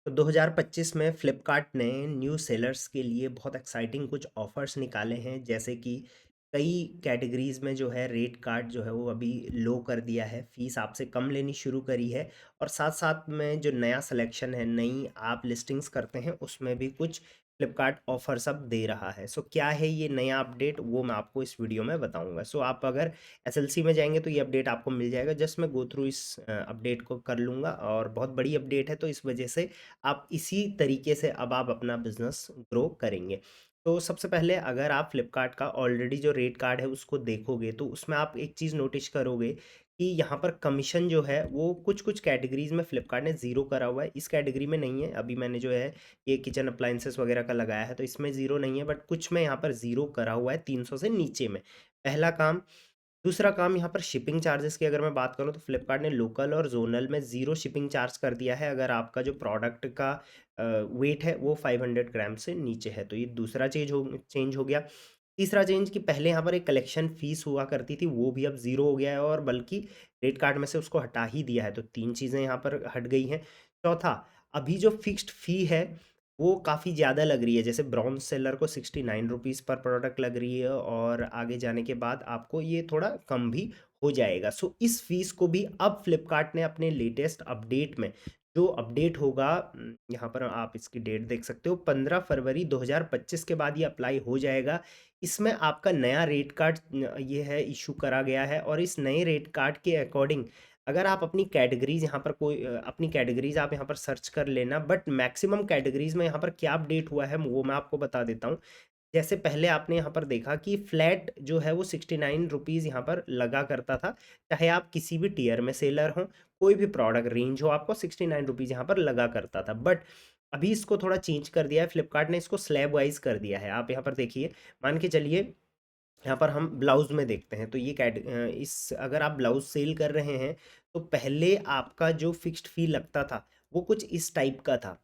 तो 2025 में फ्लिपकार्ट ने न्यू सेलर्स के लिए बहुत एक्साइटिंग कुछ ऑफर्स निकाले हैं, जैसे कि कई कैटेगरीज में जो है रेट कार्ड जो है वो अभी लो कर दिया है, फीस आपसे कम लेनी शुरू करी है। और साथ साथ में जो नया सिलेक्शन है, नई आप लिस्टिंग्स करते हैं, उसमें भी कुछ फ्लिपकार्ट ऑफर्स अब दे रहा है। सो क्या है ये नया अपडेट, वो मैं आपको इस वीडियो में बताऊंगा। सो आप अगर एसएलसी में जाएंगे तो ये अपडेट आपको मिल जाएगा। जस्ट मैं गो थ्रू इस अपडेट को कर लूँगा, और बहुत बड़ी अपडेट है तो इस वजह से आप इसी तरीके से अब आप अपना बिजनेस ग्रो करेंगे। तो सबसे पहले अगर आप फ्लिपकार्ट का ऑलरेडी जो रेट कार्ड है उसको देखोगे, तो उसमें आप एक चीज़ नोटिस करोगे कि यहाँ पर कमीशन जो है वो कुछ कुछ कैटेगरीज में फ्लिपकार्ट ने ज़ीरो करा हुआ है। इस कैटेगरी में नहीं है, अभी मैंने जो है ये किचन अप्लाइंसेस वगैरह का लगाया है, तो इसमें ज़ीरो नहीं है, बट कुछ में यहाँ पर ज़ीरो करा हुआ है 300 से नीचे में। पहला काम। दूसरा काम, यहाँ पर शिपिंग चार्जेस की अगर मैं बात करूँ तो फ्लिपकार्ट ने लोकल और जोनल में ज़ीरो शिपिंग चार्ज कर दिया है, अगर आपका जो प्रोडक्ट का वेट है वो 500 ग्राम से नीचे है। तो ये दूसरा चेंज हो गया। तीसरा चेंज कि पहले यहाँ पर एक कलेक्शन फीस हुआ करती थी, वो भी अब ज़ीरो हो गया है, और बल्कि रेट कार्ड में से उसको हटा ही दिया है। तो तीन चीज़ें यहाँ पर हट गई हैं। चौथा, अभी जो फिक्स्ड फ़ी है वो काफ़ी ज़्यादा लग रही है। जैसे ब्रॉन्ज सेलर को 69 रुपीज़ पर प्रोडक्ट लग रही है, और आगे जाने के बाद आपको ये थोड़ा कम भी हो जाएगा। सो इस फीस को भी अब फ्लिपकार्ट ने अपने लेटेस्ट अपडेट में, जो अपडेट होगा, यहाँ पर आप इसकी डेट देख सकते हो, 15 फरवरी 2025 के बाद ये अप्लाई हो जाएगा। इसमें आपका नया रेट कार्ड ये है इशू करा गया है, और इस नए रेट कार्ड के अकॉर्डिंग अगर आप अपनी कैटेगरीज यहाँ पर कोई अपनी कैटेगरीज आप यहाँ पर सर्च कर लेना, बट मैक्सिमम कैटेगरीज में यहाँ पर क्या अपडेट हुआ है वो मैं आपको बता देता हूँ। जैसे पहले आपने यहाँ पर देखा कि फ्लैट जो है वो 69 रुपीज़ यहाँ पर लगा करता था, चाहे आप किसी भी टीयर में सेलर हो, कोई भी प्रोडक्ट रेंज हो, आपको 69 रुपीज़ यहाँ पर लगा करता था। बट अभी इसको थोड़ा चेंज कर दिया है फ्लिपकार्ट ने, इसको स्लैब वाइज कर दिया है। आप यहाँ पर देखिए, मान के चलिए, यहाँ पर हम ब्लाउज में देखते हैं, तो ये इस अगर आप ब्लाउज सेल कर रहे हैं, तो पहले आपका जो फिक्स्ड फी लगता था वो कुछ इस टाइप का था,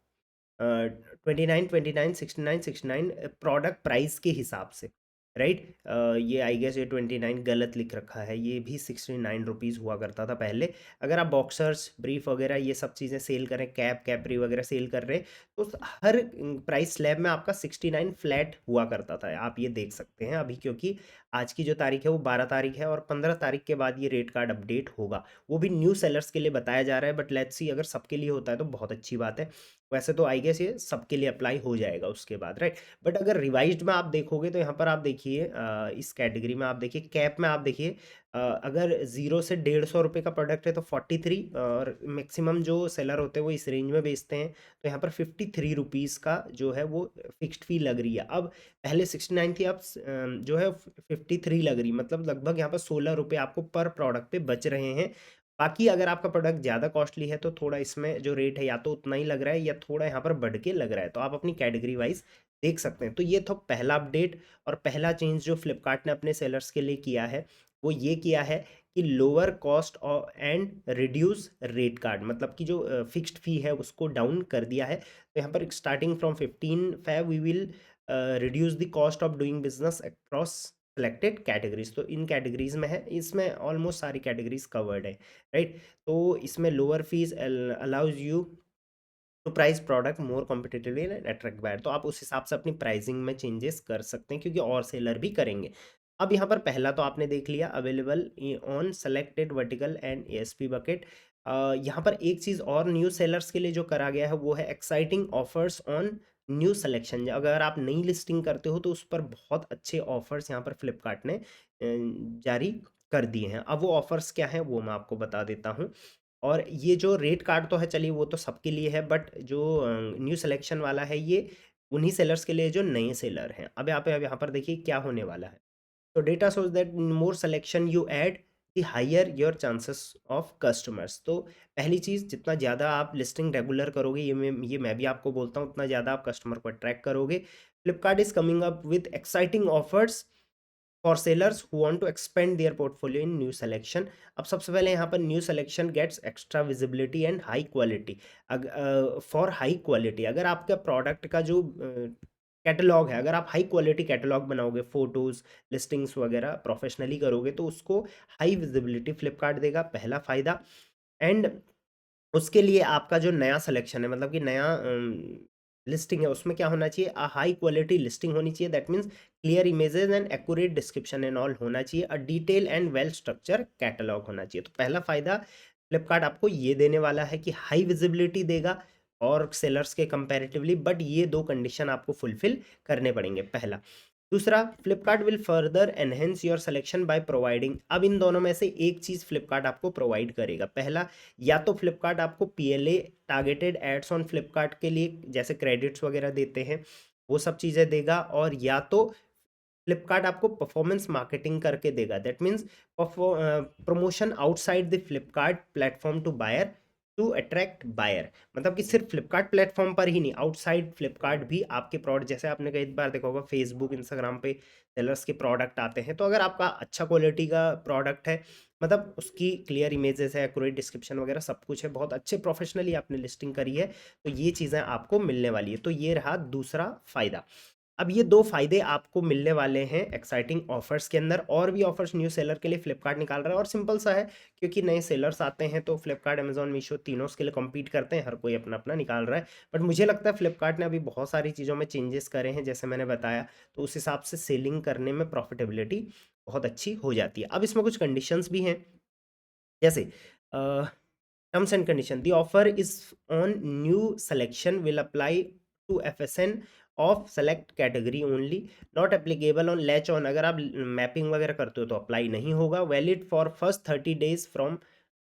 29 29 69 69 प्रोडक्ट प्राइस के हिसाब से, राइट। ये आई गेस ये 29 गलत लिख रखा है, ये भी 69 रुपीज़ हुआ करता था पहले। अगर आप बॉक्सर्स ब्रीफ वगैरह ये सब चीज़ें सेल करें, कैप कैपरी वगैरह सेल कर रहे हैं, तो हर प्राइस स्लैब में आपका 69 फ्लैट हुआ करता था। आप ये देख सकते हैं अभी, क्योंकि आज की जो तारीख है वो 12 तारीख है, और 15 तारीख के बाद ये रेट कार्ड अपडेट होगा। वो भी न्यू सेलर्स के लिए बताया जा रहा है, बट लेट्स सी, अगर सबके लिए होता है तो बहुत अच्छी बात है। वैसे तो आई गेस ये सबके लिए अप्लाई हो जाएगा उसके बाद, राइट। बट अगर रिवाइज्ड में आप देखोगे तो यहाँ पर आप देखिए, इस कैटेगरी में आप देखिए, कैप में आप देखिए, अगर 0 से 150 रुपये का प्रोडक्ट है तो 43, और मैक्सिमम जो सेलर होते हैं वो इस रेंज में बेचते हैं, तो यहाँ पर 53 रुपीज़ का जो है वो फिक्स्ड फी लग रही है। अब पहले 69 थी, अब जो है 53 लग रही, मतलब लगभग यहाँ पर 16 रुपये आपको पर प्रोडक्ट पे बच रहे हैं। बाकी अगर आपका प्रोडक्ट ज़्यादा कॉस्टली है तो थोड़ा इसमें जो रेट है या तो उतना ही लग रहा है, या थोड़ा यहाँ पर बढ़ के लग रहा है, तो आप अपनी कैटेगरी वाइज देख सकते हैं। तो ये था पहला अपडेट, और पहला चेंज जो फ्लिपकार्ट ने अपने सेलर्स के लिए किया है वो ये किया है कि lower cost and reduce rate card, मतलब कि जो फिक्स्ड फी है उसको डाउन कर दिया है। तो यहाँ पर starting from 15 Feb we will reduce the cost of doing business across selected categories. तो इन कैटेगरीज में है, इसमें ऑलमोस्ट सारी कैटेगरीज कवर्ड है, राइट। तो इसमें lower fees allows you to price product more competitively and attract buyer. तो आप उस हिसाब से अपनी प्राइसिंग में चेंजेस कर सकते हैं, क्योंकि और सेलर भी करेंगे। अब यहाँ पर पहला तो आपने देख लिया, available on selected vertical and ASP bucket. यहाँ पर एक चीज़ और न्यू सेलर्स के लिए जो करा गया है वो है exciting offers on new selection. अगर आप नई लिस्टिंग करते हो तो उस पर बहुत अच्छे ऑफर्स यहाँ पर फ्लिपकार्ट ने जारी कर दिए हैं। अब वो ऑफर्स क्या हैं वो मैं आपको बता देता हूँ। और ये जो रेट कार्ड तो है, चलिए वो तो सबके लिए है, बट जो न्यू सिलेक्शन वाला है ये उन्हीं सेलर्स के लिए जो नए सेलर हैं। अब यहाँ पर देखिए क्या होने वाला है। तो data shows that more selection you add the higher your chances of customers. तो पहली चीज़, जितना ज़्यादा आप लिस्टिंग रेगुलर करोगे, ये मैं भी आपको बोलता हूँ, उतना ज़्यादा आप कस्टमर को अट्रैक्ट करोगे। Flipkart is coming up with exciting offers for sellers who want to expand their portfolio in new selection. अब सबसे पहले यहाँ पर new selection gets extra visibility and high quality. For high quality, अगर आपका प्रोडक्ट का जो कैटलॉग है, अगर आप हाई क्वालिटी कैटलॉग बनाओगे, फोटोज लिस्टिंग्स वगैरह प्रोफेशनली करोगे, तो उसको हाई विजिबिलिटी फ्लिपकार्ट देगा, पहला फ़ायदा। एंड उसके लिए आपका जो नया सिलेक्शन है, मतलब कि नया लिस्टिंग है, उसमें क्या होना चाहिए, हाई क्वालिटी लिस्टिंग होनी चाहिए। That means clear images and accurate description and all होना चाहिए। A detail and well structure catalogue होना चाहिए। तो पहला फायदा फ्लिपकार्ट आपको ये देने वाला है कि हाई विजिबिलिटी देगा और सेलर्स के कंपैरेटिवली, बट ये दो कंडीशन आपको फुलफिल करने पड़ेंगे। पहला। दूसरा, Flipkart will further enhance your selection by providing. अब इन दोनों में से एक चीज फ्लिपकार्ट आपको प्रोवाइड करेगा। पहला, या तो फ्लिपकार्ट आपको PLA targeted ads on Flipkart के लिए जैसे क्रेडिट्स वगैरह देते हैं, वो सब चीज़ें देगा, और या तो फ्लिपकार्ट आपको परफॉर्मेंस मार्केटिंग करके देगा। That means promotion outside the Flipkart platform to buyer to attract buyer. मतलब कि सिर्फ फ्लिपकार्ट प्लेटफॉर्म पर ही नहीं, आउटसाइड फ्लिपकार्ट भी आपके प्रोडक्ट, जैसे आपने कई बार देखा होगा फेसबुक इंस्टाग्राम पे सेलर्स के प्रोडक्ट आते हैं, तो अगर आपका अच्छा क्वालिटी का प्रोडक्ट है, मतलब उसकी क्लियर इमेजेस है, एक्यूरेट डिस्क्रिप्शन वगैरह सब कुछ है, बहुत अच्छे प्रोफेशनली आपने लिस्टिंग करी है, तो ये चीज़ें आपको मिलने वाली है। तो ये रहा दूसरा फायदा। अब ये दो फायदे आपको मिलने वाले हैं एक्साइटिंग ऑफर्स के अंदर। और भी ऑफर्स न्यू सेलर के लिए फ्लिपकार्ट निकाल रहा है, और सिंपल सा है, क्योंकि नए सेलर्स आते हैं तो फ्लिपकार्ट, अमेजॉन, मीशो तीनों उसके लिए कम्पीट करते हैं, हर कोई अपना अपना निकाल रहा है। बट मुझे लगता है फ्लिपकार्ट ने अभी बहुत सारी चीज़ों में चेंजेस करे हैं, जैसे मैंने बताया, तो उस हिसाब से सेलिंग करने में प्रॉफिटेबिलिटी बहुत अच्छी हो जाती है। अब इसमें कुछ कंडीशंस भी हैं, जैसे terms and condition. The offer is on new selection will apply to FSN of select category only, not applicable on latch on. अगर आप मैपिंग वगैरह करते हो तो अप्लाई नहीं होगा। Valid for first 30 days from,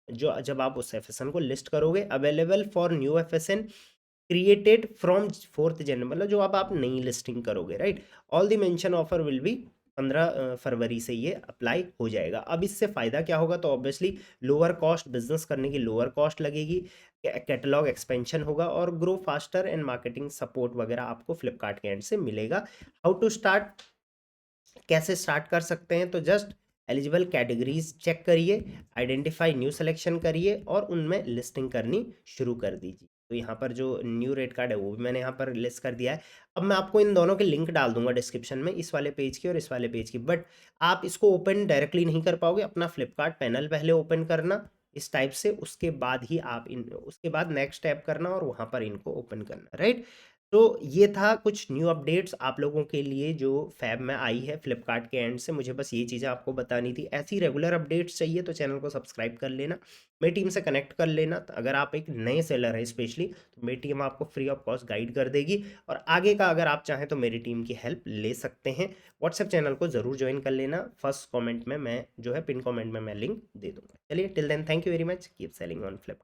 जो जब आप उस एफएसएन को लिस्ट करोगे। Available for new एफएसएन created from 4th January, मतलब जो अब आप नई लिस्टिंग करोगे, right. All the mention offer will be 15 फरवरी से ये अप्लाई हो जाएगा। अब इससे फ़ायदा क्या होगा, तो ऑब्वियसली लोअर कॉस्ट, बिजनेस करने की लोअर कॉस्ट लगेगी, कैटलॉग एक्सपेंशन होगा, और grow faster and marketing support वगैरह आपको फ्लिपकार्ट के एंड से मिलेगा। हाउ टू स्टार्ट, कैसे स्टार्ट कर सकते हैं, तो जस्ट एलिजिबल कैटेगरीज चेक करिए, आइडेंटिफाई न्यू सिलेक्शन करिए, और उनमें लिस्टिंग करनी शुरू कर दीजिए। तो यहाँ पर जो न्यू रेट कार्ड है वो भी मैंने यहाँ पर लिस्ट कर दिया है। अब मैं आपको इन दोनों के लिंक डाल दूंगा डिस्क्रिप्शन में, इस वाले पेज की और इस वाले पेज की। बट आप इसको ओपन डायरेक्टली नहीं कर पाओगे, अपना फ्लिपकार्ट पैनल पहले ओपन करना इस टाइप से, उसके बाद ही आप इन, उसके बाद नेक्स्ट टैप करना और वहाँ पर इनको ओपन करना, राइट। तो ये था कुछ न्यू अपडेट्स आप लोगों के लिए जो फैब में आई है फ्लिपकार्ट के एंड से। मुझे बस ये चीज़ें आपको बतानी थी। ऐसी रेगुलर अपडेट्स चाहिए तो चैनल को सब्सक्राइब कर लेना, मेरी टीम से कनेक्ट कर लेना। तो अगर आप एक नए सेलर हैं स्पेशली, तो मेरी टीम आपको फ्री ऑफ कॉस्ट गाइड कर देगी, और आगे का अगर आप चाहें तो मेरी टीम की हेल्प ले सकते हैं। व्हाट्सएप चैनल को ज़रूर ज्वाइन कर लेना, फर्स्ट कॉमेंट में मैं जो है पिन कॉमेंट में मैं लिंक दे दूंगा। चलिए, till then, thank you very much, keep selling on flip.